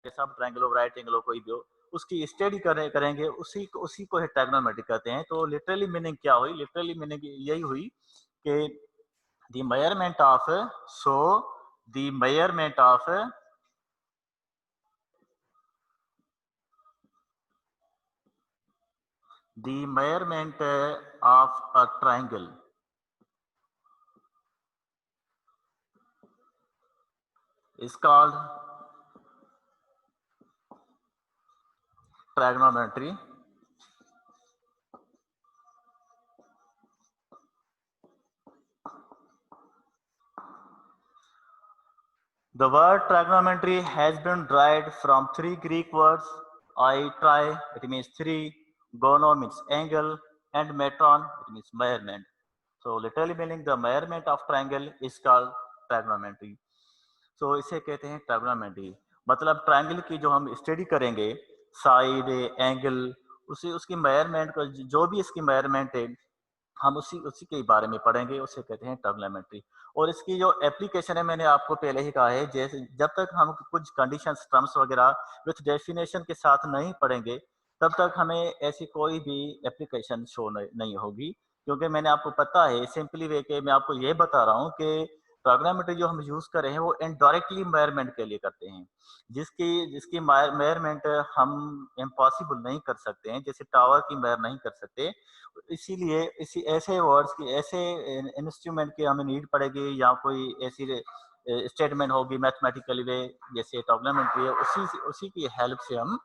सब ट्रायंगल हो, right angle हो, कोई भी हो, उसकी स्टडी करेंगे, उसी को ट्रिग्नोमेट्री कहते हैं। तो लिटरली मीनिंग क्या हुई? लिटरली मीनिंग यही हुई कि the measurement of so the measurement of the measurement of a triangle is called trigonometry. The word trigonometry has been derived from three Greek words. I try, it means three, gono means angle, and metron, it means measurement. So literally meaning the measurement of triangle is called trigonometry. So इसे कहते हैं ट्रायगोनोमेट्री। मतलब triangle की जो हम study करेंगे, side, angle, उसी उसकी मेजरमेंट को, जो भी इसकी मेजरमेंट है, हम उसी उसी के बारे में पढ़ेंगे, उसे कहते हैं ट्रिग्नोमेट्री। और इसकी जो एप्लीकेशन है, मैंने आपको पहले ही कहा है, जैसे जब तक हम कुछ कंडीशंस, टर्म्स वगैरह विथ डेफिनेशन के साथ नहीं पढ़ेंगे, तब तक हमें ऐसी कोई भी एप्लीकेशन शो नहीं होगी। क्योंकि मैंने आपको पता है, सिंपली वे के मैं आपको ये बता रहा हूँ कि ट्रिग्नोमेट्री जो हम यूज कर रहे हैं वो इनडायरेक्टली मेजरमेंट के लिए करते हैं, जिसकी जिसकी मेजरमेंट हम इम्पॉसिबल नहीं कर सकते हैं, जैसे टावर की मेजर नहीं कर सकते। इसीलिए इसी ऐसे वर्ड्स की, ऐसे इंस्ट्रूमेंट की हमें नीड पड़ेगी, या कोई ऐसी स्टेटमेंट होगी मैथमेटिकली वे, जैसे ट्रिग्नोमेट्री है, उसी की हेल्प से हम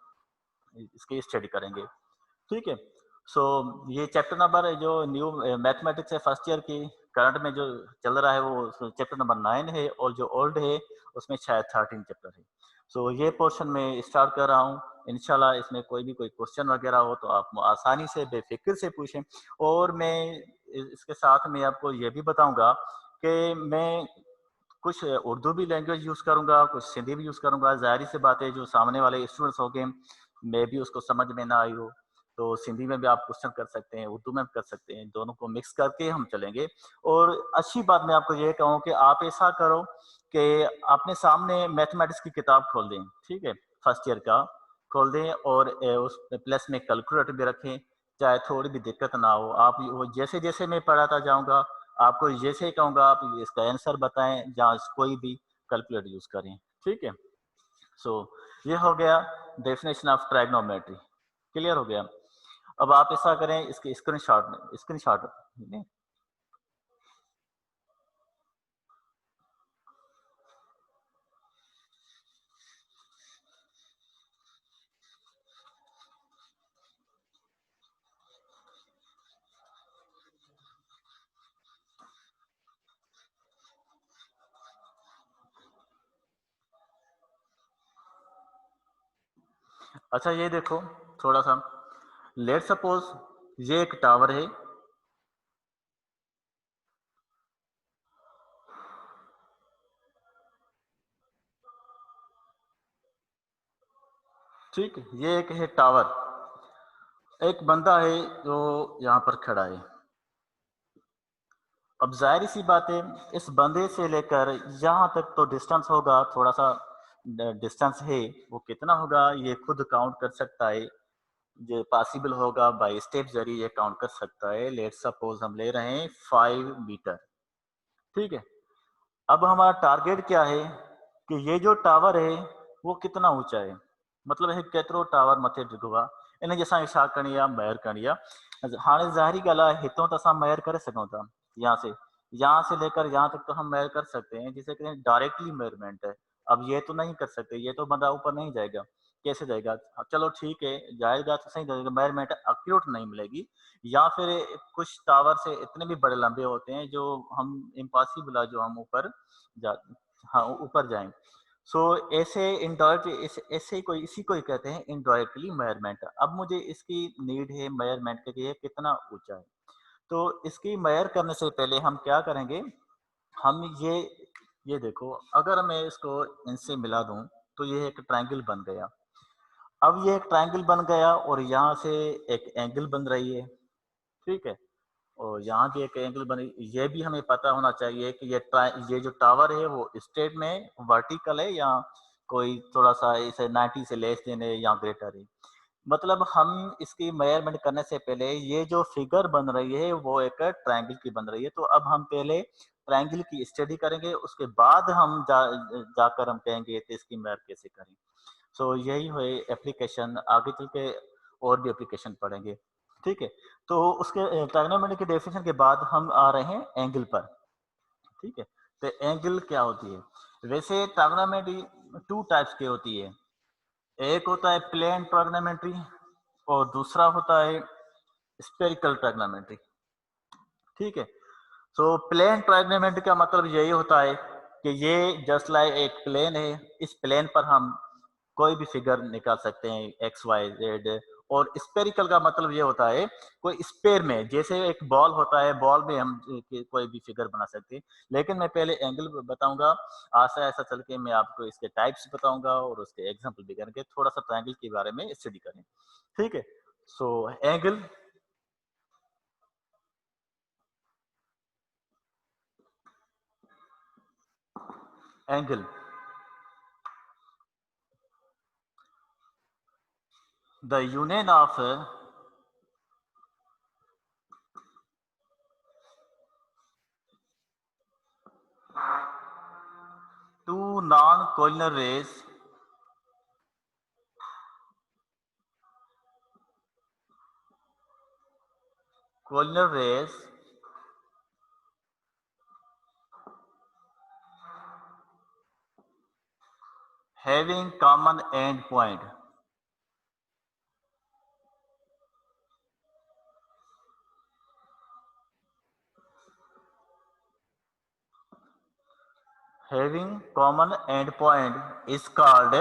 इसकी स्टडी करेंगे। ठीक है। सो ये चैप्टर नंबर जो न्यू मैथमेटिक्स है फर्स्ट ईयर की, करंट में जो चल रहा है वो चैप्टर नंबर 9 है, और जो ओल्ड है उसमें शायद 13 चैप्टर है। सो ये पोर्शन में स्टार्ट कर रहा हूँ। इंशाल्लाह इसमें कोई भी कोई क्वेश्चन वगैरह हो तो आप आसानी से बेफिक्र से पूछें। और मैं इसके साथ में आपको ये भी बताऊंगा कि मैं कुछ उर्दू भी लैंग्वेज यूज करूंगा, कुछ सिंधी भी यूज करूंगा। जाहिर सी बात है, जो सामने वाले स्टूडेंट्स हो गए, मे भी उसको समझ में ना आई हो, तो सिंधी में भी आप क्वेश्चन कर सकते हैं, उर्दू में भी कर सकते हैं, दोनों को मिक्स करके हम चलेंगे। और अच्छी बात मैं आपको ये कहूँ कि आप ऐसा करो कि अपने सामने मैथमेटिक्स की किताब खोल दें, ठीक है, फर्स्ट ईयर का खोल दें, और उस प्लस में कैलकुलेटर भी रखें, चाहे थोड़ी भी दिक्कत ना हो। आप वो जैसे जैसे मैं पढ़ाता जाऊंगा, आपको जैसे ही कहूंगा आप इसका आंसर बताएं, जहाँ कोई भी कैलकुलेटर यूज करें। ठीक है। सो ये हो गया डेफिनेशन ऑफ ट्राइग्नोमेट्री। क्लियर हो गया? अब आप ऐसा करें, इसके स्क्रीनशॉट। अच्छा ये देखो थोड़ा सा, लेट सपोज ये एक टावर है, ठीक, ये एक है टावर, एक बंदा है जो यहाँ पर खड़ा है। अब जाहिर सी बात है, इस बंदे से लेकर यहाँ तक तो डिस्टेंस होगा, थोड़ा सा डिस्टेंस है, वो कितना होगा ये खुद काउंट कर सकता है। जो पॉसिबल होगा बाय स्टेप जरिए ये काउंट कर सकता है। लेट सपोज हम ले रहे हैं 5 मीटर, ठीक है। अब हमारा टारगेट क्या है कि ये जो टावर है वो कितना ऊंचा है, मतलब है केतिरो टावर मथे डिगो आहे, इन जे असांखे छा करणी आहे, मेयर करणी आहे। हाणे ज़ाहिरी ॻाल्हि आहे, हितों तो असां मेयर करे सघूं था, यहाँ से लेकर यहाँ तक तो हम मेयर कर सकते हैं, जिसे कहते हैं डायरेक्टली मेयरमेंट है। अब ये तो नहीं कर सकते, ये तो बंदा ऊपर नहीं जाएगा, कैसे जाएगा? चलो ठीक है, जाएगा तो सही जाएगा, मेयरमेंट एक्यूरेट नहीं मिलेगी। या फिर कुछ टावर से इतने भी बड़े लंबे होते हैं जो हम इम्पॉसिबल है, जो हम ऊपर जा, हाँ ऊपर जाएं। सो ऐसे इनडायरेक्ट, ऐसे कोई इसी को ही कहते हैं इनडायरेक्टली मेजरमेंट। अब मुझे इसकी नीड है मेजरमेंट के लिए कितना ऊंचा है। तो इसकी मेजर करने से पहले हम क्या करेंगे, हम ये देखो, अगर मैं इसको इनसे मिला दूं तो ये एक ट्रायंगल बन गया। अब ये एक ट्रायंगल बन गया और यहाँ से एक एंगल बन रही है, ठीक है। और यहाँ की एक एंगल बनी, ये भी हमें पता होना चाहिए कि ये जो टावर है वो स्ट्रेट में वर्टिकल है या कोई थोड़ा सा इसे 90 से लेस देन है या ग्रेटर है। मतलब हम इसकी मेजरमेंट करने से पहले ये जो फिगर बन रही है वो एक ट्रायंगल की बन रही है। तो अब हम पहले ट्रायंगल की स्टडी करेंगे, उसके बाद हम जाकर हम कहेंगे तो इसकी मेजर कैसे करें। सो यही है एप्लीकेशन, आगे चल के और भी एप्लीकेशन पढ़ेंगे। ठीक है, तो उसके ट्रायगोनोमेट्री के डेफिनेशन के बाद हम आ रहे हैं एंगल पर। ठीक है, तो एंगल क्या होती है? वैसे ट्रायगोनोमेट्री टू टाइप्स की होती है। एक होता है प्लेन ट्रायगोनोमेट्री और दूसरा होता है स्फेरिकल ट्रायगोनोमेट्री। ठीक है, सो प्लेन ट्रायगोनोमेट्री का मतलब यही होता है कि ये जस्ट लाइक एक प्लेन है, इस प्लेन पर हम कोई भी फिगर निकाल सकते हैं एक्स वाई जेड। और स्पेरिकल का मतलब ये होता है कोई स्पेयर में, जैसे एक बॉल होता है, बॉल में हम कोई भी फिगर बना सकते हैं। लेकिन मैं पहले एंगल बताऊंगा, ऐसा ऐसा चल के मैं आपको इसके टाइप्स बताऊंगा और उसके एग्जांपल भी करेंगे, थोड़ा सा ट्रायंगल के बारे में स्टडी करें। ठीक है, so angle, angle the union of two non-collinear rays collinear rays having common end point. Having common end point is called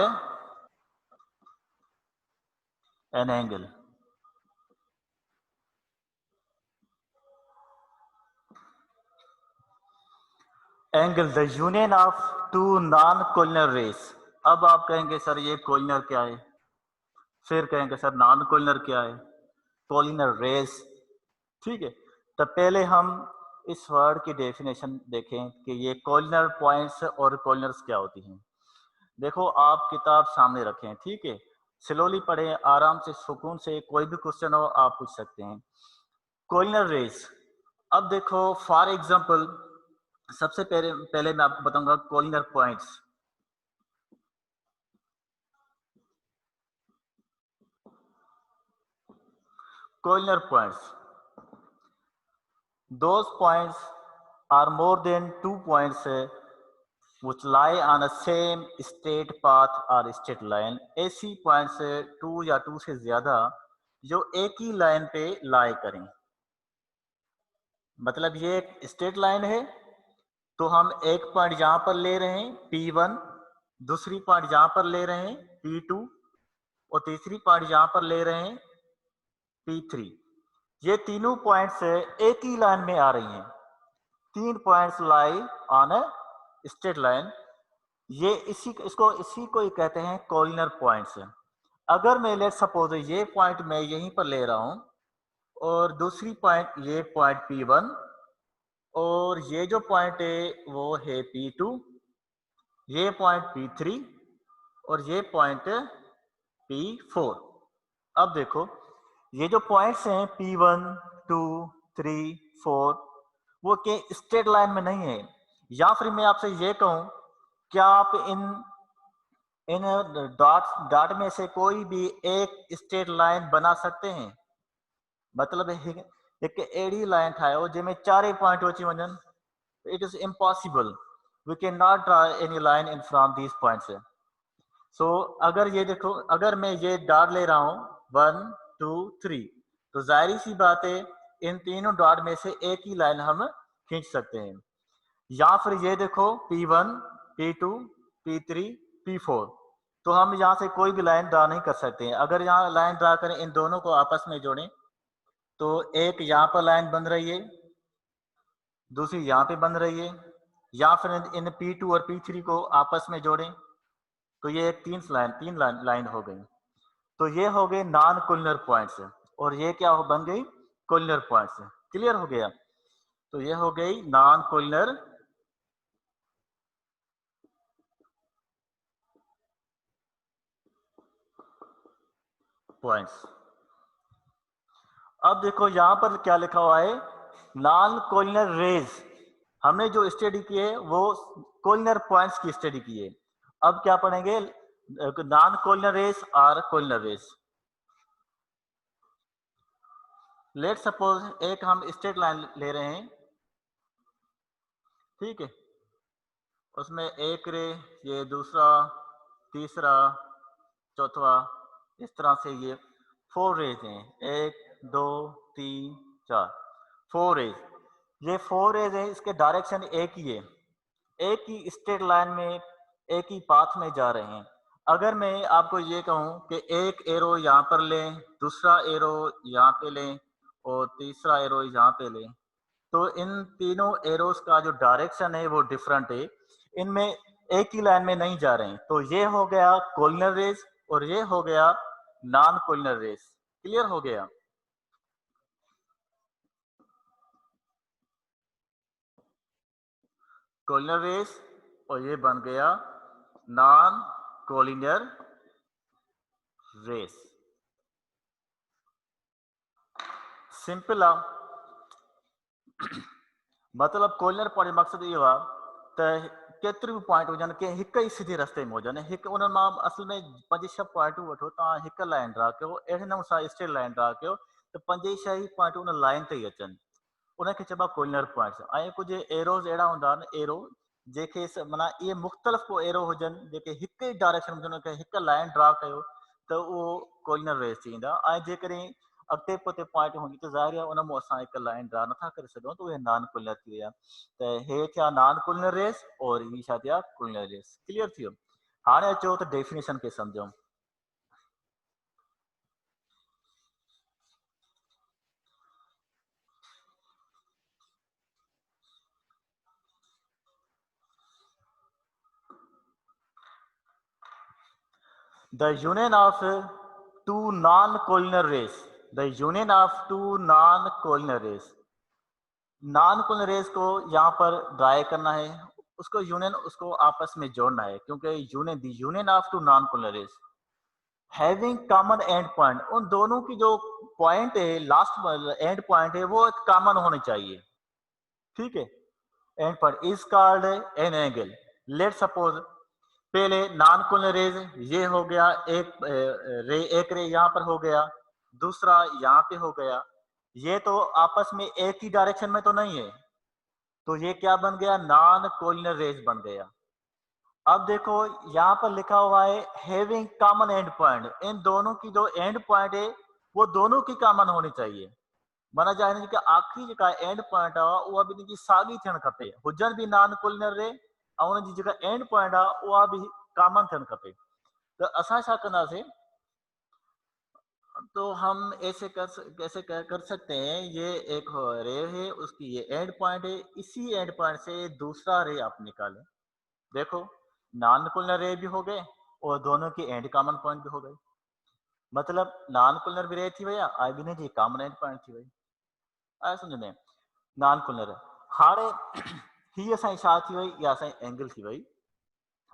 an angle. Angle, the union of two non-collinear rays. अब आप कहेंगे sir ये collinear क्या है, फिर कहेंगे sir non कोलिनर क्या है, कोलिनर रेस। ठीक है, तो पहले हम इस वर्ड की डेफिनेशन देखें कि ये कोलिनर पॉइंट्स और कोलिनर्स क्या होती हैं। देखो आप किताब सामने रखें, ठीक है, स्लोली पढ़ें, आराम से सुकून से, कोई भी क्वेश्चन हो आप पूछ सकते हैं। कोलिनर रेस, अब देखो फॉर एग्जांपल सबसे पहले पहले मैं आपको बताऊंगा collinear points. Collinear points, those points are more than 2 points which lie on a same straight path or straight line। ऐसी पॉइंट्स 2 या 2 से ज्यादा जो एक ही लाइन पे लाई करें। मतलब ये एक स्ट्रेट लाइन है, तो हम एक पॉइंट यहां पर ले रहे हैं P1, दूसरी पॉइंट यहां पर ले रहे हैं P2 और तीसरी पॉइंट यहां पर ले रहे हैं P3। ये तीनों पॉइंट्स एक ही लाइन में आ रही हैं। तीन points lie on a straight line, ये इसी को ही कहते हैं कोलिनर पॉइंट्स। अगर मैं लेट सपोज ये पॉइंट मैं यहीं पर ले रहा हूं और दूसरी पॉइंट ये पॉइंट P1 और ये जो पॉइंट है वो है P2, ये पॉइंट P3 और ये पॉइंट P4। अब देखो ये जो पॉइंट्स हैं P1, 2, 3, 4 वो के स्ट्रेट लाइन में नहीं है। या फिर मैं आपसे ये कहूं, क्या आप इन डॉट में से कोई भी एक स्ट्रेट लाइन बना सकते हैं? मतलब एक एडी लाइन ठाहियो जंहिंमें चारे पॉइंट अची वञनि। It is impossible, we can not draw any line in from these points. So अगर ये देखो, अगर मैं ये डॉट ले रहा हूं 1, 2, 3, तो जाहिर सी बात है इन तीनों डॉट में से एक ही लाइन हम खींच सकते हैं। या फिर ये देखो P1, P2, P3, P4, तो हम यहाँ से कोई भी लाइन ड्रा नहीं कर सकते हैं। अगर यहाँ लाइन ड्रा करें, इन दोनों को आपस में जोड़ें, तो एक यहाँ पर लाइन बन रही है, दूसरी यहाँ पे बन रही है। या फिर इन P2 और P3 को आपस में जोड़ें, तो ये एक तीन लाइन हो गई। तो ये हो गए नॉन कोलिनर पॉइंट्स और ये क्या बन गई? कोलिनर पॉइंट्स। क्लियर हो गया? तो ये हो गई नॉन कोलिनर पॉइंट्स। अब देखो यहां पर क्या लिखा हुआ है, नॉन कोलिनर रेज। हमने जो स्टडी की है वो कोलिनर पॉइंट्स की स्टडी की है। अब क्या पढ़ेंगे, नॉन कोलिनर रेज और कोलिनर रेज। लेट सपोज एक हम स्ट्रेट लाइन ले रहे हैं, ठीक है, उसमें एक रे, ये दूसरा, तीसरा, चौथा, इस तरह से ये 4 रेज हैं, 1 2 3 4, 4 रेज। ये 4 रेज है, इसके डायरेक्शन एक ही है, एक ही स्ट्रेट लाइन में एक ही पाथ में जा रहे हैं। अगर मैं आपको ये कहूं कि एक एरो यहाँ पर लें, दूसरा एरो यहाँ पे लें और तीसरा एरो यहाँ पे लें, तो इन तीनों एरोस का जो डायरेक्शन है वो डिफरेंट है, इनमें एक ही लाइन में नहीं जा रहे हैं। तो ये हो गया कोलिनर रेज और ये हो गया नॉन कोलिनर रेज। क्लियर हो गया? कोलिनर रेज और ये बन गया नॉन कोलिनर रेज। सिंपल आ मतलब कोलिनर पॉइंट मकसद ये हुआ त केतिरी भी पॉइंट हुजन के हिक ही सीधे रस्ते में हुजन, हिक उन मां असल में 5-6 पॉइंटूं वठो, तव्हां हिक लाइन ड्रा कयो, अहिड़े नमूने सां स्ट्रेट लाइन ड्रा कयो त 5-6 ही पॉइंट उन लाइन ते ही अचनि, उनखे चइबा कोलिनर पॉइंट्स। ऐं कुझु एरोज अहिड़ा हूंदा आहिनि, एरो जेके माना इहे मुख़्तलिफ़ को एरो हुजनि जेके हिक ई डायरेक्शन हुजनि, उनखे हिक लाइन ड्रा कयो त उहो कोलिनर रेज थी वेंदा। ऐं जेकॾहिं अॻिते पोइते पॉइंट हूंदी त ज़ाहिर आहे उन मां असां हिक लाइन ड्रा नथा करे सघूं, त उहे नॉन कोलिनर थी विया। त हे थिया नॉन कोलिनर रेज और ही छा थिया कोलिनर रेज। क्लियर थी वियो? हाणे अचो त डेफिनेशन खे सम्झूं। The union of two non-collinear rays. The union of two non-collinear rays. Non collinear rays को यहाँ पर ड्राई करना है, उसको यूनियन, उसको आपस में जोड़ना है, क्योंकि union the union of two non collinear rays having common end point, उन दोनों की जो पॉइंट है, लास्ट एंड पॉइंट है, वो एक कॉमन होनी चाहिए, ठीक है। And point is called an angle. Let suppose पहले नॉन कोलिनर रेज ये हो गया, एक रे यहाँ पर हो गया, दूसरा यहाँ पे हो गया, ये तो आपस में एक ही डायरेक्शन में तो नहीं है, तो ये क्या बन गया, नॉन कोलिनर रेज बन गया। अब देखो यहाँ पर लिखा हुआ है हैविंग कॉमन एंड पॉइंट, इन दोनों की जो एंड पॉइंट है वो दोनों की कॉमन होनी चाहिए, माना जाए कि आखिरी जेका एंड पॉइंट आहे उहा बि इनजी साॻी थियणु खपे, हुजनि बि नॉन कोलिनर रे, ऐं उनजी जेका एंड पॉइंट आहे उहा बि कॉमन थियणु खपे। त असां छा कंदासीं, तो हम ऐसे कैसे कर सकते हैं, ये एक रे है, उसकी ये एंड पॉइंट है, इसी एंड पॉइंट से दूसरा रे आप निकालें। देखो नॉन कोलिनर रे भी हो गए और दोनों की एंड कॉमन पॉइंट भी हो गए, मतलब नॉन कोलिनर भी रे थी वई आहे, ऐं ॿिन्ही जी कॉमन एंड पॉइंट थी वई। आया समझ में? नॉन कोलिनर हाणे ही असांजी छा थी वई, इहा असांजी एंगल थी वई।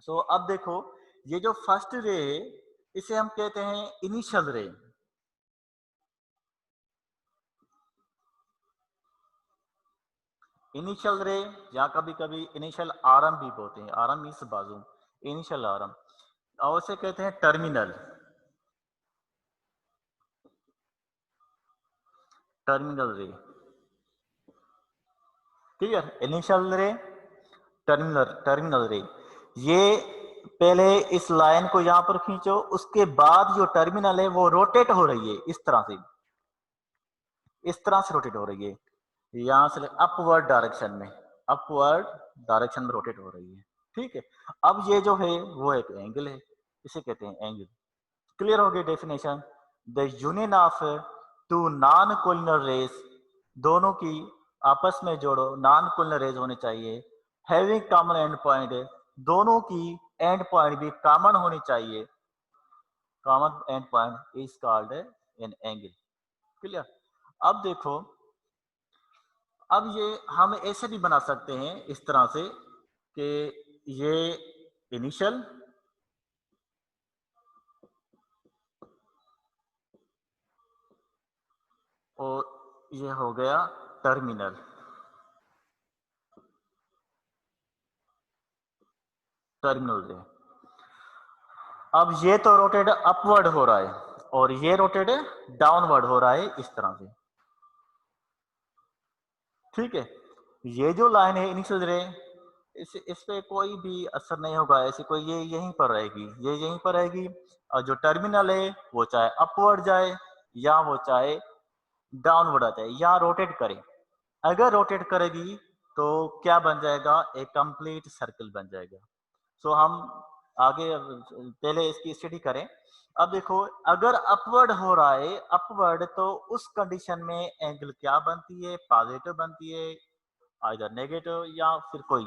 सो अब देखो ये जो फर्स्ट रे है इसे हम कहते हैं इनिशियल रे। इनिशियल रे या कभी कभी इनिशियल आरम भी बोलते हैं, आरम मीन्स बाजू, इनिशियल आरम, और उसे कहते हैं टर्मिनल, टर्मिनल रे। ठीक है, इनिशियल रे, टर्मिनल, टर्मिनल रे। ये पहले इस लाइन को यहां पर खींचो, उसके बाद जो टर्मिनल है वो रोटेट हो रही है इस तरह से, इस तरह से रोटेट हो रही है, यहां से अपवर्ड डायरेक्शन में, अपवर्ड डायरेक्शन में रोटेट हो रही है, ठीक है। अब ये जो है वो एक एंगल है, इसे कहते हैं एंगल। क्लियर हो गई definition? The union of two non collinear rays, दोनों की आपस में जोड़ो, नॉन कोलिनर रेज होने चाहिए, हैविंग कॉमन एंड पॉइंट, दोनों की एंड पॉइंट भी कॉमन होनी चाहिए, common end point is called an angle. Clear? अब देखो, अब ये हम ऐसे भी बना सकते हैं इस तरह से कि ये इनिशियल, और ये हो गया टर्मिनल। टर्मिनल रे। अब ये तो रोटेट अपवर्ड हो रहा है और ये रोटेट डाउनवर्ड हो रहा है इस तरह से। ठीक है, ये जो लाइन है इनिशियल रे, इस पे कोई भी असर नहीं होगा, ऐसे कोई ये यहीं पर रहेगी, ये यहीं पर रहेगी। और जो टर्मिनल है वो चाहे अपवर्ड जाए या वो चाहे डाउनवर्ड आ जाए या रोटेट करे। अगर रोटेट करेगी तो क्या बन जाएगा, एक कंप्लीट सर्कल बन जाएगा। सो हम आगे पहले इसकी स्टडी करें। अब देखो, अगर अपवर्ड हो रहा है, अपवर्ड, तो उस कंडीशन में एंगल क्या बनती है, पॉजिटिव बनती है, आइदर नेगेटिव या फिर कोई।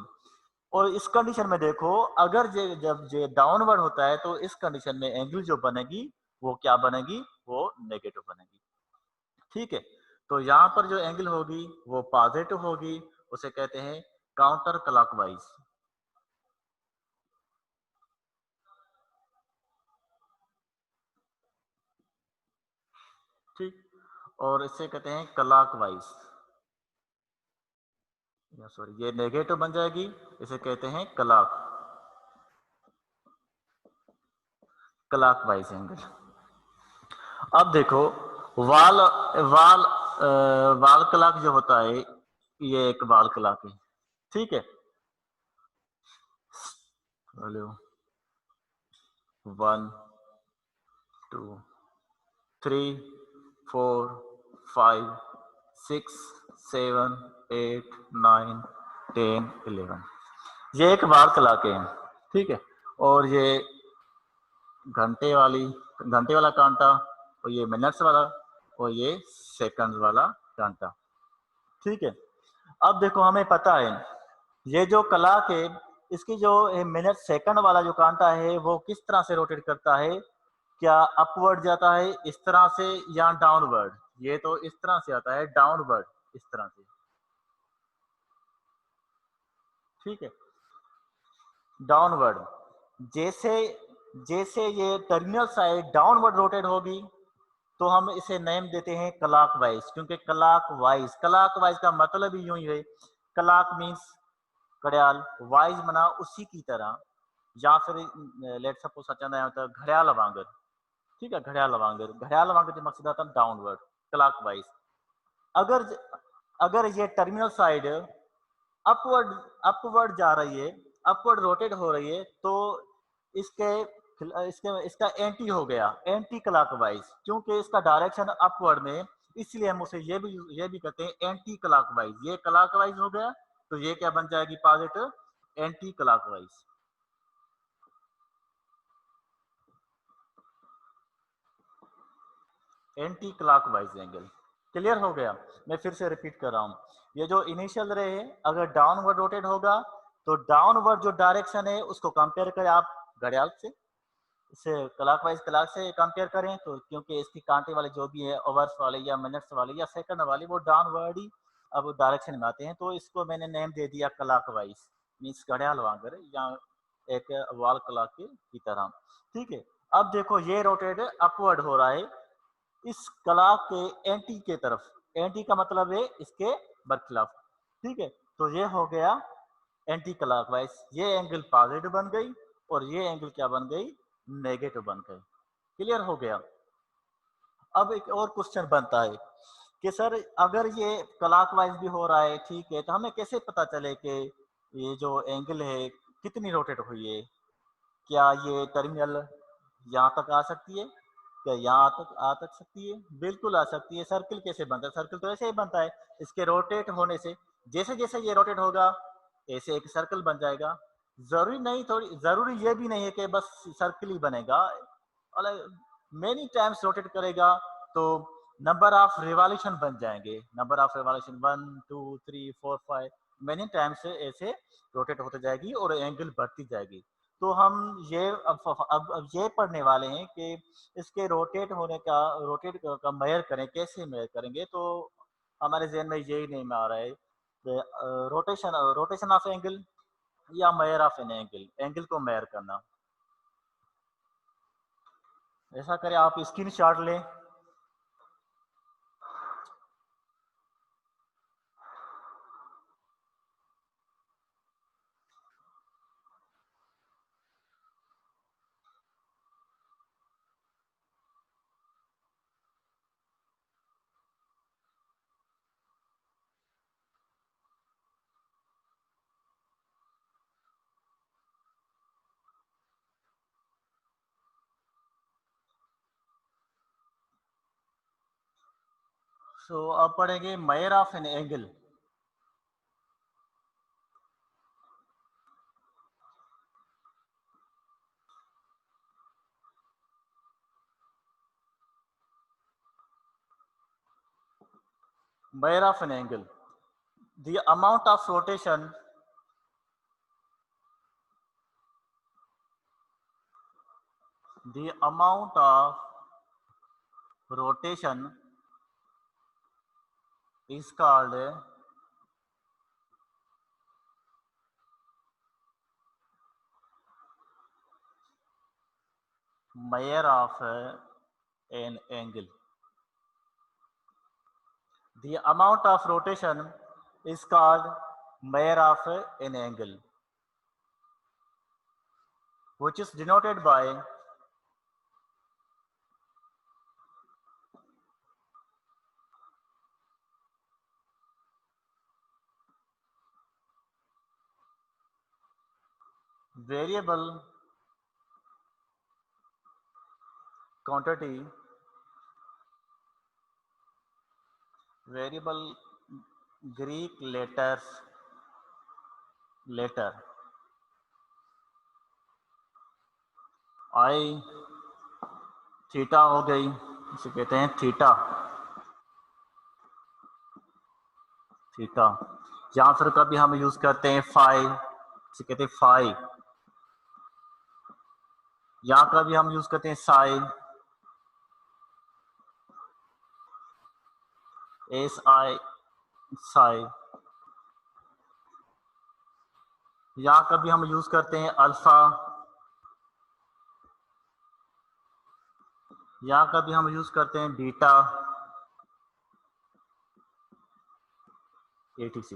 और इस कंडीशन में देखो, अगर जब ये डाउनवर्ड होता है तो इस कंडीशन में एंगल जो बनेगी वो क्या बनेगी, वो नेगेटिव बनेगी। ठीक है, तो यहाँ पर जो एंगल होगी वो पॉजिटिव होगी, उसे कहते हैं काउंटर क्लॉकवाइज। ठीक, और इसे कहते हैं क्लॉकवाइज, या सॉरी ये नेगेटिव बन जाएगी, इसे कहते हैं क्लॉकवाइज एंगल। अब देखो, वाल वाल वाल क्लॉक जो होता है, ये एक वाल क्लॉक है। ठीक है, हेलो, 1 2 3 4 5 6 7 8 9 10 11, ये एक वाल क्लॉक है। ठीक है, और ये घंटे वाली घंटे वाला कांटा, और ये मिनट्स वाला, और ये सेकंड्स वाला कांटा। ठीक है, अब देखो हमें पता है ये जो क्लॉक है, इसकी जो मिनट सेकंड वाला जो कांटा है वो किस तरह से रोटेट करता है, क्या अपवर्ड जाता है इस तरह से या डाउनवर्ड। ये तो इस तरह से आता है, डाउनवर्ड, इस तरह से। ठीक है, डाउनवर्ड। जैसे जैसे ये टर्मिनल साइड डाउनवर्ड रोटेट होगी तो हम इसे नेम देते हैं क्लॉक वाइज, क्योंकि क्लॉक वाइज का मतलब ही यूं ही है, क्लॉक मीन्स घड़ियाल, वाइज मना उसी की तरह, या फिर लेट सपोज सचा होता है घड़ियाल वांगर। ठीक है, घड़ियाल वांगर जो मकसद आता है डाउनवर्ड, क्लॉक वाइज। अगर अगर ये टर्मिनल साइड अपवर्ड अपवर्ड जा रही है, अपवर्ड रोटेट हो रही है, तो इसके इसके इसका एंटी हो गया, एंटी क्लॉकवाइज, क्योंकि इसका डायरेक्शन अपवर्ड में, इसलिए हम उसे ये भी कहते हैं एंटी क्लॉकवाइज। ये क्लॉकवाइज हो गया तो ये क्या बन जाएगी, positive, anti clockwise. Anti clockwise angle. Clear हो गया? मैं फिर से रिपीट कर रहा हूं, ये जो इनिशियल रे है अगर डाउनवर्ड रोटेट होगा तो डाउनवर्ड जो डायरेक्शन है उसको कंपेयर करें आप घड़ियाल से, इसे क्लॉकवाइज क्लॉक से कंपेयर करें, तो क्योंकि इसकी कांटे वाले जो भी है, ओवर्स वाले या मिनट्स वाले या सेकंड वाले, वो डाउनवर्ड ही अब डायरेक्शन में आते हैं, तो इसको मैंने नेम दे दिया क्लॉकवाइज, मीन्स घड़ियाल वांगर या एक वॉल क्लॉक की तरह। ठीक है, अब देखो ये रोटेट अपवर्ड हो रहा है इस क्लॉक के एंटी के तरफ, एंटी का मतलब है इसके बरखिलाफ। ठीक है, तो ये हो गया एंटी क्लॉकवाइज, ये एंगल पॉजिटिव बन गई और ये एंगल क्या बन गई, नेगेटिव बन गई। क्लियर हो गया? अब एक और क्वेश्चन बनता है कि सर अगर ये क्लॉकवाइज भी हो रहा है, ठीक है, तो हमें कैसे पता चले कि ये जो एंगल है कितनी रोटेट हुई है, क्या ये टर्मिनल यहाँ तक आ सकती है, क्या यहाँ तक आ तक सकती है? बिल्कुल आ सकती है। सर्किल कैसे बनता है? सर्किल तो ऐसे ही बनता है, इसके रोटेट होने से, जैसे जैसे ये रोटेट होगा ऐसे एक सर्कल बन जाएगा। जरूरी नहीं, थोड़ी जरूरी ये भी नहीं है कि बस सर्किल ही बनेगा, मेनी टाइम्स रोटेट करेगा तो नंबर ऑफ रिवॉल्यूशन बन जाएंगे, number of revolution 1 2 3 4 5, many times से ऐसे रोटेट होते जाएगी और एंगल बढ़ती जाएगी। तो हम ये अब ये पढ़ने वाले हैं कि इसके रोटेट होने का, रोटेट का मेजर करें, कैसे मेजर करेंगे, तो हमारे जहन में यही नहीं आ रहा है, रोटेशन रोटेशन ऑफ एंगल या major of an angle, angle को मेजर करना। ऐसा करें, आप स्क्रीन शॉट लें। सो अब पढ़ेंगे mayor of an angle. Measure of an angle. The amount of rotation is called measure of an angle. The amount of rotation is called measure of an angle, which is denoted by variable quantity, variable Greek letter I, theta हो गई, इसे कहते हैं theta, या फिर कभी हम use करते हैं फाई, इसे कहते हैं फाई, या कभी हम यूज करते हैं साइन, एस आई साई, या कभी हम यूज करते हैं अल्फा, या कभी हम यूज करते हैं बीटा, एटीसी,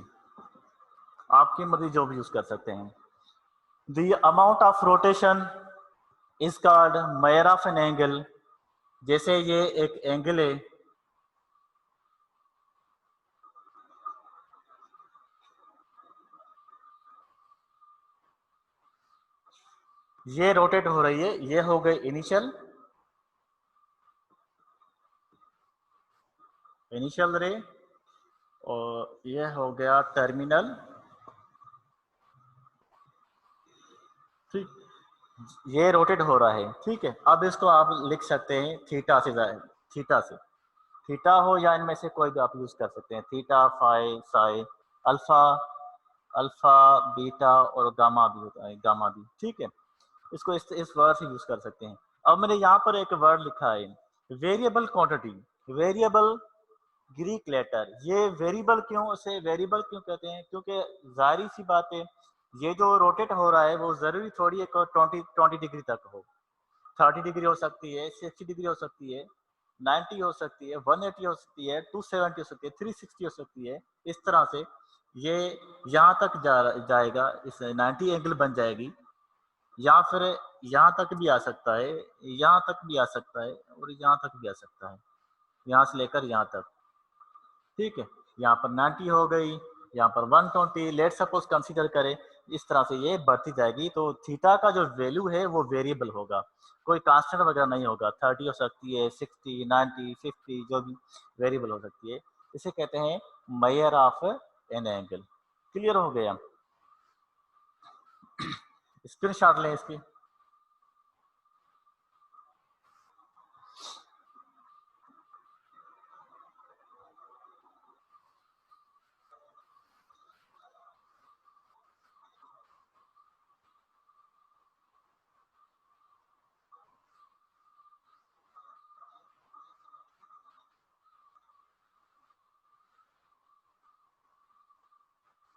आपकी मर्जी जो भी यूज कर सकते हैं। The amount of rotation is called mayor of an angle. जैसे ये एक एंगल है, ये रोटेट हो रही है, ये हो गई इनिशियल रे, और ये हो गया टर्मिनल, ठीक, ये रोटेट हो रहा है, ठीक है। अब इसको आप लिख सकते हैं थीटा से, थीटा हो या इनमें से कोई भी आप यूज कर सकते हैं, theta, phi, psi, alpha, beta और गामा भी होता है, गामा भी, ठीक है। इसको इस वर्ड से यूज कर सकते हैं। अब मैंने यहाँ पर एक वर्ड लिखा है variable quantity, variable Greek letter. ये वेरिएबल क्यों, उसे वेरिएबल क्यों कहते हैं? क्योंकि जाहिर सी बात है, ये जो रोटेट हो रहा है वो जरूरी थोड़ी है 20 डिग्री तक हो, 30 डिग्री हो सकती है, 60 डिग्री हो सकती है, 90 हो सकती है, 180 हो सकती है, 270 हो सकती है, 360 हो सकती है। इस तरह से ये यहाँ तक जाएगा, इस 90 एंगल बन जाएगी, या फिर यहाँ तक भी आ सकता है, यहाँ तक भी आ सकता है, और यहाँ तक भी आ सकता है, यहाँ से लेकर यहाँ तक, ठीक है। यहाँ पर 90 हो गई, यहाँ पर 120, लेट सपोज कंसीडर करें, इस तरह से ये बढ़ती जाएगी। तो थीटा का जो वैल्यू है वो वेरिएबल होगा, कोई कांस्टेंट वगैरह नहीं होगा, 30 हो सकती है, 60, 90, 50, जो भी वेरिएबल हो सकती है। इसे कहते हैं mayor of an angle. Clear हो गया? स्क्रीनशॉट लें इसकी।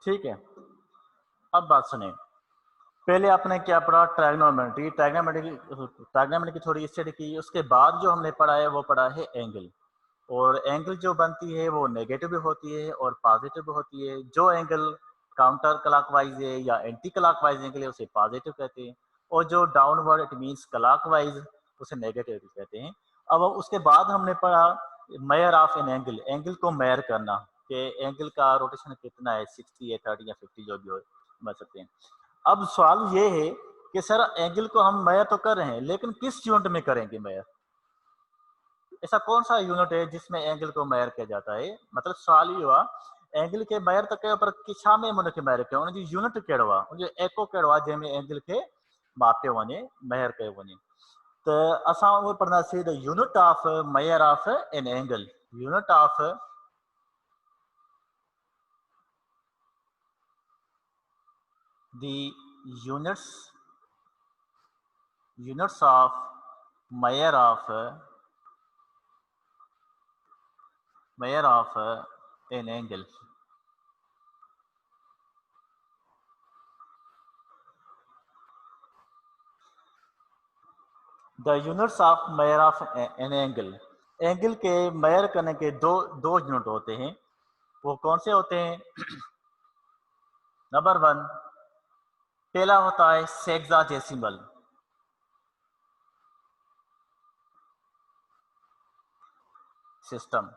ठीक है, अब बात सुने। पहले आपने क्या पढ़ा? ट्रायगोनोमेट्री, ट्रायगोनोमेट्री की थोड़ी स्टडी की। उसके बाद जो हमने पढ़ा है वो पढ़ा है एंगल। और एंगल जो बनती है वो नेगेटिव भी होती है और पॉजिटिव भी होती है। जो एंगल काउंटर क्लॉकवाइज है या एंटी क्लॉकवाइज एंगल है उसे पॉजिटिव कहते हैं, और जो डाउनवर्ड इट मींस क्लॉकवाइज उसे नेगेटिव कहते हैं। अब उसके बाद हमने पढ़ा mayor of an angle, angle को मेयर करना कि एंगल का रोटेशन कितना है, 60 है, 30 या 50 जो भी हो बन सकते हैं। अब सवाल ये है कि सर एंगल को हम मेयर तो कर रहे हैं, लेकिन किस यूनिट में करेंगे मेयर? ऐसा कौन सा यूनिट है जिसमें एंगल को मेजर किया जाता है? मतलब सवाल ये हुआ एंगल के मेजर तक पर किछा में मुन के मेजर कयो, उन जी यूनिट कहिड़ो आहे, उन जो एको कहिड़ो आहे जंहिंमें एंगल के मापियो वञे, मेजर कयो वञे। त असां उहो पढ़ंदासीं the unit of measure of an angle. Unit of the units of measure of an angle। The units of measure of an angle. Angle के मेजर करने के दो यूनिट होते हैं, वो कौन से होते हैं? नंबर 1 पहला होता है सेक्साडेसिमल सिस्टम,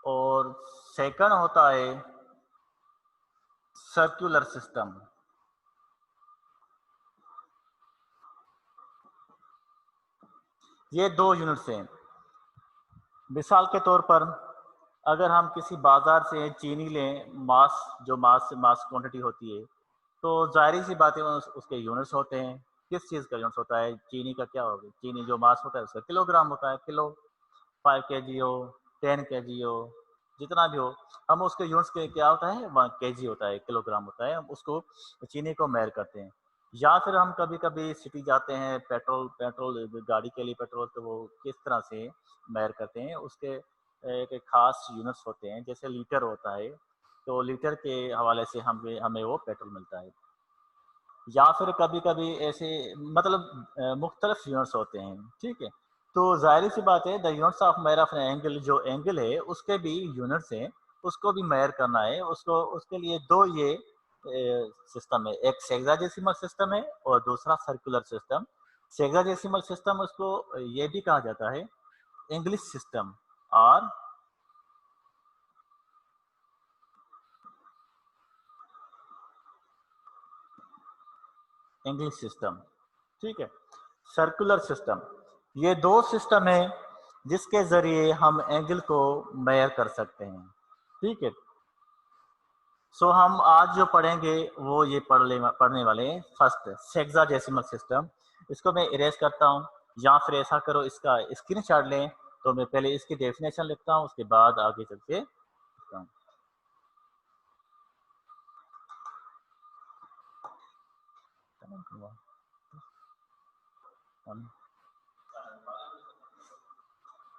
और सेकंड होता है सर्कुलर सिस्टम। ये दो यूनिट्स हैं। मिसाल के तौर पर अगर हम किसी बाजार से चीनी लें, मास क्वांटिटी होती है, तो जाहिर सी बात है उसके यूनिट्स होते हैं। किस चीज़ का यूनिट्स होता है? चीनी का क्या होगा? चीनी जो मास होता है उसका किलोग्राम होता है। किलो 5 kg हो, 10 kg हो, जितना भी हो, हम उसके यूनिट्स के क्या होता है? 1 kg होता है, किलोग्राम होता है। हम उसको चीनी को मेजर करते हैं। या फिर हम कभी कभी सिटी जाते हैं, पेट्रोल गाड़ी के लिए पेट्रोल, तो वो किस तरह से मेजर करते हैं? उसके एक खास यूनिट्स होते हैं, जैसे लीटर होता है, तो लीटर के हवाले से हमें वो पेट्रोल मिलता है। या फिर कभी कभी ऐसे मतलब मुख्तलिफ यूनिट्स होते हैं, ठीक है। तो जाहिर सी बात है the units of measure of angle, जो एंगल है उसके भी यूनिट्स हैं, उसको भी मेजर करना है। उसको उसके लिए दो ये सिस्टम है, एक सेक्साडेसिमल सिस्टम है और दूसरा सर्कुलर सिस्टम। सेक्साडेसिमल सिस्टम उसको ये भी कहा जाता है इंग्लिश सिस्टम और इंग्लिश सिस्टम, ठीक है। सर्कुलर सिस्टम, ये दो सिस्टम है जिसके जरिए हम एंगल को मेजर कर सकते हैं, ठीक है। सो हम आज जो पढ़ेंगे वो ये पढ़ने वाले हैं फर्स्ट सेक्साडेसिमल सिस्टम। इसको मैं इरेज करता हूँ, या फिर ऐसा करो इसका स्क्रीनशॉट लें, तो मैं पहले इसकी डेफिनेशन लिखता हूँ, उसके बाद आगे चल के लिखता हूँ।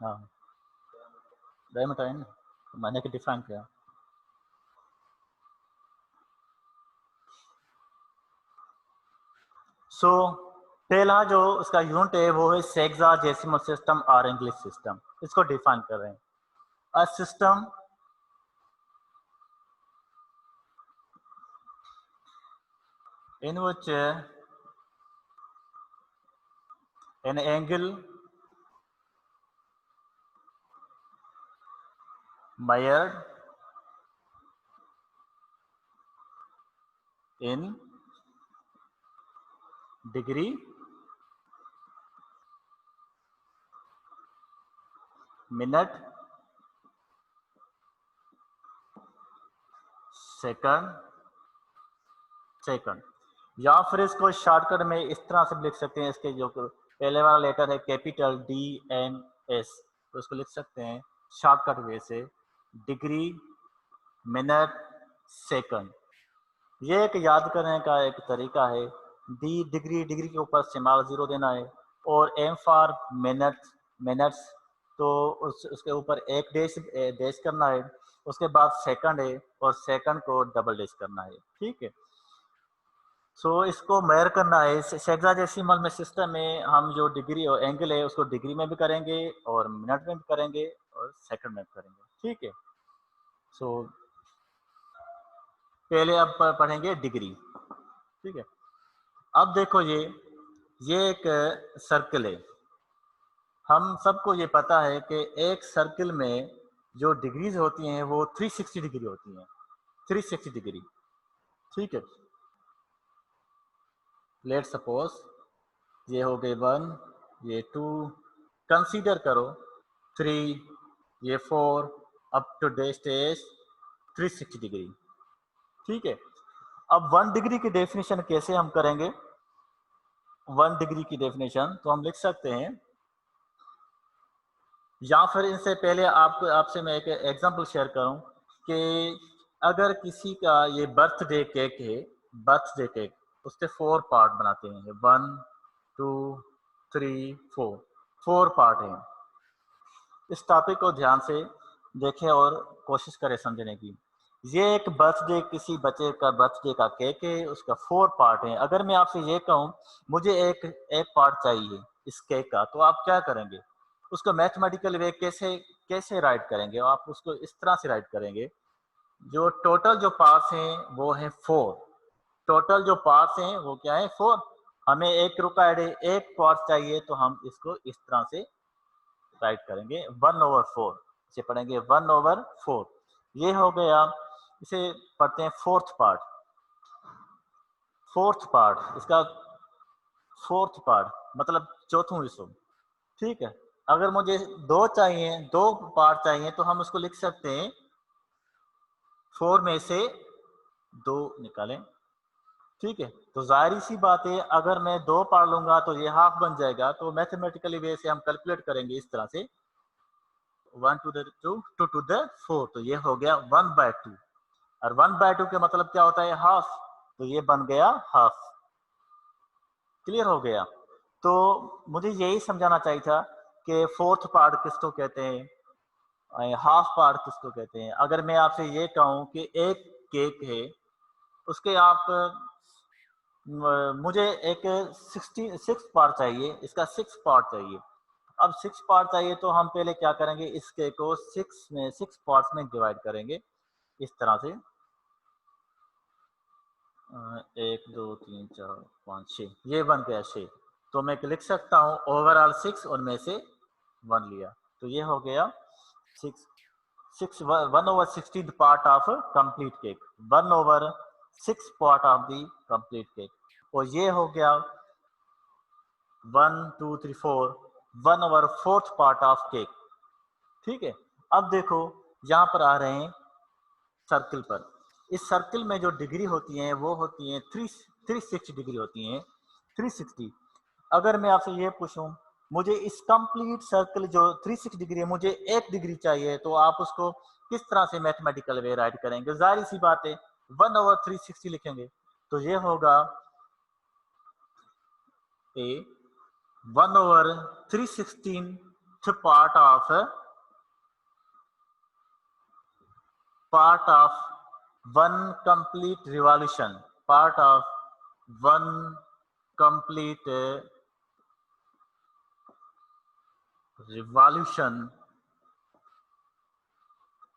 हाँ, डायमीटर मैंने के डिफाइन किया। सो पहला जो उसका यूनिट है वो है सेक्साडेसिमल सिस्टम और इंग्लिश सिस्टम। इसको डिफाइन कर रहे हैं, a system in which an angle measured in degree, minute, second. या फिर इसको शॉर्टकट में इस तरह से लिख सकते हैं, इसके जो पहले वाला लेटर है कैपिटल DNS, तो इसको लिख सकते हैं शॉर्टकट वे से डिग्री, मिनट, सेकंड। ये एक याद करने का एक तरीका है। डिग्री के ऊपर सिंबल 0 देना है, और M फॉर मिनट्स, तो उसके ऊपर एक डैश करना है। उसके बाद सेकंड है, और सेकंड को डबल डैश करना है, ठीक है। सो इसको मेजर करना है सेक्साडेसिमल में सिस्टम में। हम जो डिग्री और एंगल है उसको डिग्री में भी करेंगे, और मिनट में भी करेंगे, और सेकंड में भी करेंगे, ठीक है। सो पहले अब पढ़ेंगे डिग्री, ठीक है। अब देखो ये एक सर्कल है। हम सबको ये पता है कि एक सर्कल में जो डिग्रीज होती हैं वो 360 डिग्री होती हैं, 360 डिग्री, ठीक है। लेट सपोज ये हो गए 1, ये 2, कंसीडर करो 3, ये 4, up to the stage 360 degree. ठीक है, अब 1 डिग्री की डेफिनेशन कैसे हम करेंगे? 1 डिग्री की डेफिनेशन तो हम लिख सकते हैं, या फिर इनसे पहले आपसे मैं एक एग्जांपल शेयर करूं कि अगर किसी का ये बर्थडे केक है, बर्थडे केक, उसके 4 पार्ट बनाते हैं, 1 2 3 4, 4 पार्ट हैं। इस टॉपिक को ध्यान से देखें और कोशिश करें समझने की। ये एक बर्थडे, किसी बच्चे का बर्थडे का केक है, उसका 4 पार्ट है। अगर मैं आपसे ये कहूँ मुझे एक पार्ट चाहिए इस केक का, तो आप क्या करेंगे? उसको मैथमेटिकल वे कैसे कैसे राइट करेंगे? आप उसको इस तरह से राइट करेंगे, जो टोटल जो पार्ट्स हैं वो है 4। टोटल जो पार्ट्स हैं वो क्या है? 4। हमें एक रिक्वायर्ड है, एक पार्ट चाहिए, तो हम इसको इस तरह से राइट करेंगे 1/4। इसे पढ़ेंगे 1/4। ये हो गया। इसे पढ़ते हैं फोर्थ पार्ट। फोर्थ पार्ट, इसका फोर्थ पार्ट मतलब चौथों हिस्सों। ठीक है, अगर मुझे 2 चाहिए, 2 पार्ट चाहिए, तो हम उसको लिख सकते हैं 4 में से 2 निकालें। ठीक है, तो जाहिर सी बात है, अगर मैं 2 पार्ट लूंगा तो ये हाफ बन जाएगा। तो मैथमेटिकली वे से हम कैलकुलेट करेंगे इस तरह से, 1 to the 2, 2 to the 4, तो ये हो गया 1/2। और 1/2 का मतलब क्या होता है? हाफ। तो ये बन गया हाफ। क्लियर हो गया? तो मुझे यही समझाना चाहिए था कि फोर्थ पार्ट किसको कहते हैं, हाफ पार्ट किसको कहते हैं। अगर मैं आपसे ये कहूँ कि एक केक है, उसके आप मुझे एक 6 पार्ट चाहिए, इसका 6 पार्ट चाहिए। अब 6 पार्ट चाहिए तो हम पहले क्या करेंगे? इस केक को 6 पार्ट्स में डिवाइड करेंगे इस तरह से, 1 2 3 4 5 6, ये बन गया 6। तो मैं लिख सकता हूँ ओवरऑल 6, उनमें से 1 लिया, तो ये हो गया 6। 1/16 part of complete cake, 1/6 part of the complete cake. और ये हो गया 1 2 3 4, 1/4 पार्ट ऑफ केक। ठीक है, अब देखो यहाँ पर आ रहे हैं सर्कल पर। इस सर्कल में जो डिग्री होती है वो होती है 360 डिग्री होती है, 360। अगर मैं आपसे ये पूछूं मुझे इस कंप्लीट सर्कल जो 360 डिग्री है, मुझे 1 डिग्री चाहिए, तो आप उसको किस तरह से मैथमेटिकल वे राइट करेंगे? जाहिर सी बात है 1/360 लिखेंगे। तो ये होगा ए 1/316 part of one complete revolution, part of one complete revolution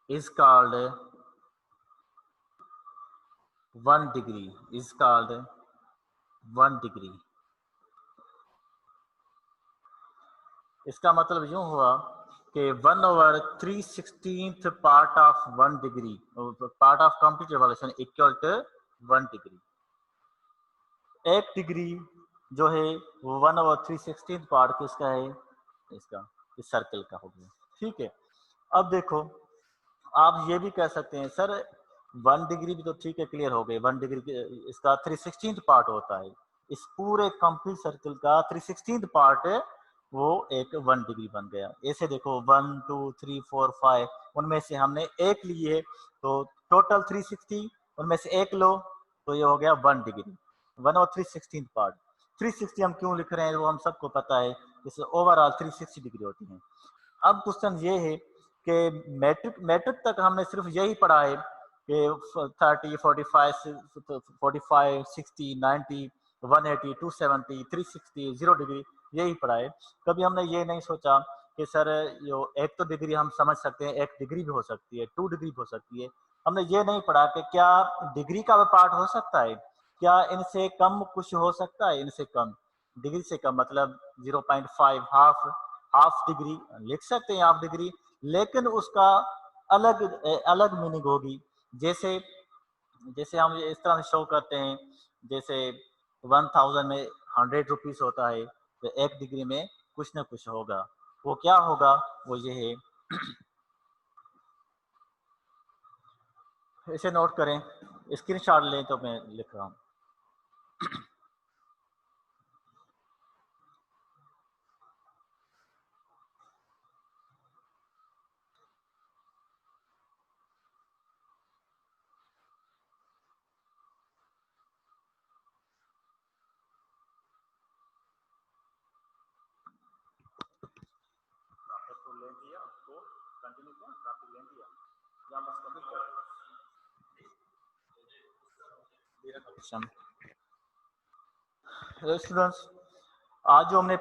is called 1 degree, is called 1 degree। इसका मतलब यूं हुआ कि 1/316 part of 1 degree, part of complete revolution equal to 1 degree. 1 degree जो है वो 1/316 पार्ट किसका है? इसका, इस सर्कल का हो गया। ठीक है, अब देखो आप ये भी कह सकते हैं सर 1 डिग्री भी तो ठीक है, क्लियर हो गई। 1 डिग्री इसका 316 पार्ट होता है, इस पूरे कंप्लीट सर्कल का 316 पार्ट वो एक 1 डिग्री बन गया। ऐसे देखो 1 2 3 4 5, उनमें से हमने एक लिए, तो टोटल 360, उनमें से एक लो, तो ये हो गया 1 डिग्री, 1/316 पार्ट। 360 हम क्यों लिख रहे हैं वो हम सबको पता है, जैसे ओवरऑल 360 डिग्री होती है। अब क्वेश्चन ये है कि मैट्रिक मैट्रिक तक हमने सिर्फ यही पढ़ा है कि 30 45 60 90 180 270 360 0 डिग्री, यही पढ़ा है। कभी हमने ये नहीं सोचा कि सर यो एक तो डिग्री हम समझ सकते हैं, एक डिग्री भी हो सकती है, 2 डिग्री भी हो सकती है। हमने ये नहीं पढ़ा कि क्या डिग्री का भी पार्ट हो सकता है, क्या इनसे कम कुछ हो सकता है, इनसे कम, डिग्री से कम मतलब 0.5, हाफ डिग्री लिख सकते हैं, हाफ डिग्री, लेकिन उसका अलग अलग मीनिंग होगी। जैसे जैसे हम इस तरह से शो करते हैं, जैसे 1000 में 100 रुपीज होता है, तो 1 डिग्री में कुछ ना कुछ होगा। वो क्या होगा? वो ये है, इसे नोट करें, स्क्रीनशॉट लें तो मैं लिख रहा हूँ। हेलो स्टूडेंट्स, आज जो हमने